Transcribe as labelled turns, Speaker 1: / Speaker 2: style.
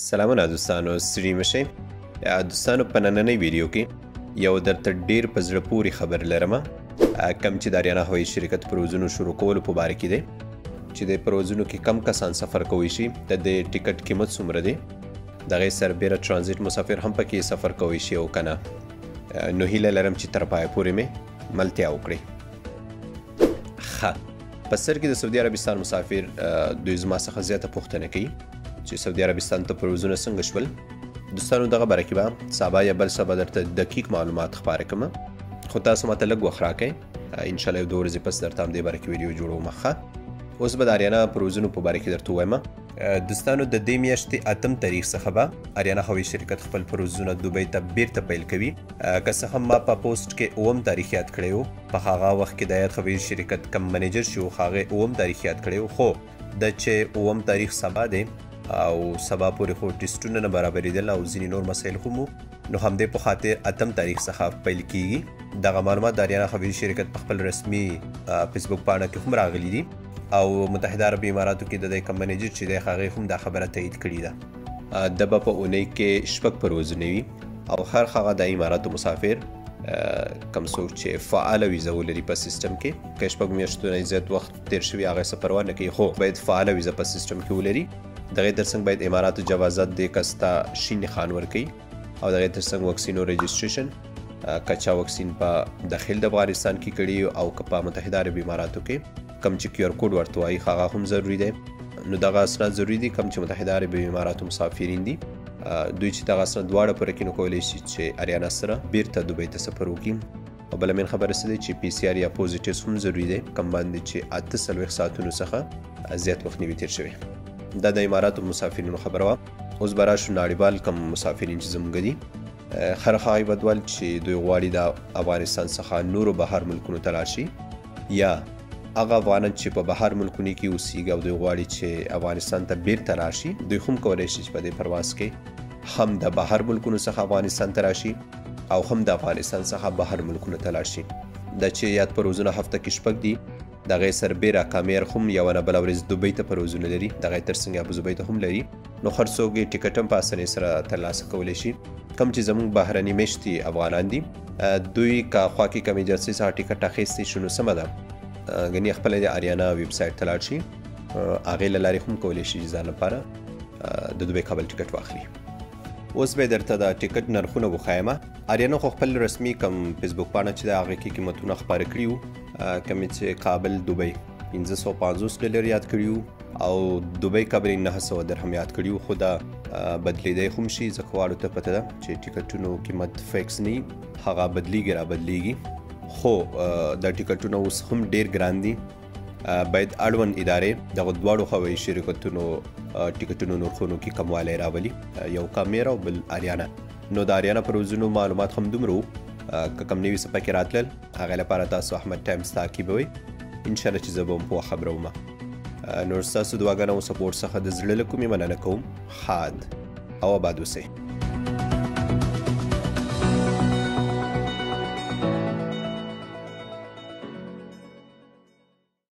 Speaker 1: سلامونه دوستانو ستړي مشئ دوستانو په نننۍ ویډیو کې یو درته ډیر په زړه پورې خبر لرم کم چې د اریانا هوایي شرکت پروازونو شروع کولو په باره کې دی چې د پروازونو کې کم کسان سفر کوي شي د دې ټیکټ قیمت څومره دی دغه سربیره ترانزیت مسافر هم پکې سفر کوي شي او کنه نو هیله لرم چې تر پای پورې مې ملتیا وکړي په سر کې د سعودي عربستان مسافر دوی زما څخه زیاته پوښتنه کوي چې سعودي عربستان ته پروازونه څنګه شول دوستانو دغه باره کې به سبا یا بل سبا درته دقیق معلومات خپاره کړم خو تاسو ماته لږ وخت راکئ انشاءالله یو 2 ورځې پس درته همدې باره کې ویډیو جوړوم ښه اوس به د اریانا پروازونو په باره کې درته ووایم دوستانو د دې میاشتې 8 تاریخ څخه به اریانا هوایي شرکت خپل پروازونه دوبۍ ته بیرته پیل کوي که څه هم ما په پوسټ کې 9 تاریخ یاد کړی و په هغه وخت کې د هوایي شرکت کم منیجر چې و هغه 9 تاریخ یاد کړی و خو د چې 9 تاریخ سبا دی او سبا پورې خو ټیسټونه نه برابرېدل او ځینې نور مسایل هم نو همدې په خاطر 8 تاریخ څخه پیل کیږي دغه معلومات د اریانا هوایي شرکت په خپل رسمي فیسبوک پاڼه کې هم راغلي دي او متحده عرب اماراتو کې د کم منیجر چې دی هغه هم دا خبره تایید کړې ده د به په اونۍ کې شپږ پروازونه وي او هر هغه د اماراتو مسافر کم څوک چې فعاله ویزه ولري په سیستم کې که شپږ میاشتو نه زیات وخت تیر شوي هغه څه پروا نه کوي خو باید فعاله ویزه په سیستم کې ولري دغه ترڅنګ باید اماراتو جوازات د کستا شین خان ورکړي او دغه ترڅنګ واکسینو رجسټریشن کچا واکسین په داخل د افغانستان کې کړي او که په متحده عرب اماراتو کې کم چې کیو آر کوډ ورته وایي هغه هم ضروری دی نو دغه اسناد ضروری دي کم چې متحده عرب اماراتو مسافرین دي دوی چې دغه اسناد دواړه پوره کړي نو کولی شي چې اریانا سره بیرته دوبۍ ته سفر وکړي او بله مین خبره څه دی چې پی سی آر یا پوزیټیوز هم ضروری دی کم باندې چې 48 ساعتونو څخه زیات وخت نه وي تیر شوی دا د اماراتو مسافرینو خبره وه اوس به راشو نړیوال کم مسافرین چې زموږ دي هر هغه هیوادوال چې دوی غواړي د افغانستان څخه نورو بهر ملکونو ته لاړ شي یا هغه افغانان چې په بهر ملکونو کې اوسېږي او دوی غواړي چې افغانستان ته بیرته راشي دوی هم کولی شي چې په دې پرواز کې هم د بهر ملکونو څخه افغانستان ته راشي او هم د افغانستان څخه بهر ملکونو ته لاړ شي دا چې یاد پروازونه هفته کې شپږ دي دغه سربیره کامیر هم یو نه بله ورځ دوبۍ ته پروازونه لري دغه ترڅنګ ابوظبي ته هم لري نو هر څوک یې ټیکټ هم په اسانۍ سره ترلاسه کولی شي کم چې زموږ بهرني میشتي افغانان دي دوی که خوا کې کم ایجنسۍ څخه ټیکټ اخیستی شي نو سمه ده ګنې خپله د اریانا ویب سایټ ته لاړ شي هغې له لارې هم کولی شي ځان لپاره د دوبۍ کابل ټیکټ واخلي اوس به درته د ټیکټ نرخونه وښایم اریانا خو خپل رسمي کم فیسبوک پاڼه چې د هغې کې قیمتونه خپاره کړي وو کمې چې کابل دوبۍ 1550 ډالر یاد کړي وو او دوبۍ کابل 900 درهم یاد کړي وو خو دا بدلیدی هم شي ځکه واړو ته پته ده چې ټیکټونو قیمت فکس نه هغه بدلیږي را بدلیږي خو دا ټیکټونه اوس هم ډیر ګران دي باید اړوند ادارې دغه دواړو هوایي شرکتونو ټیکټونو نرخونو کې کموالی راولي یو کامیر او بل اریانا نو د اریانا پروازونو معلومات هم دومره وو که کم نوي څه پکې راتلل هغې لپاره تاسو احمد ټایمز تعقیبوئ انشاءالله چې زه به هم پوه خبروم نور ستاسو دعاګانو او سپورټ څخه د زړه له کومې مننه کوم ښاد او آباد اوسئ